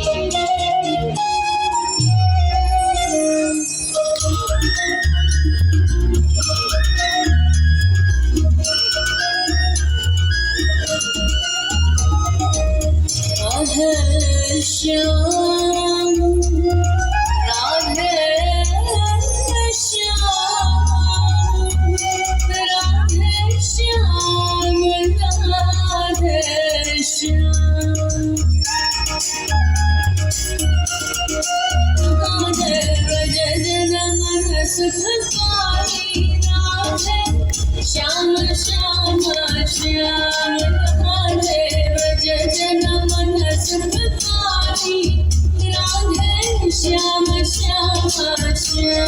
श्याम राधे श्याम राधे श्याम राधे श्याम राधे व्रज जन मन सुखकारी राधे श्याम श्याम श्याम राधे व्रज जन मन सुखकारी राधे श्याम श्याम श्याम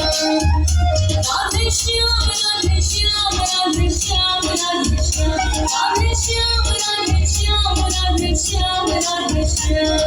राधे श्याम राधे श्याम राधे श्याम राधे श्याम राधे श्याम राधे श्याम राधे श्याम राधे श्याम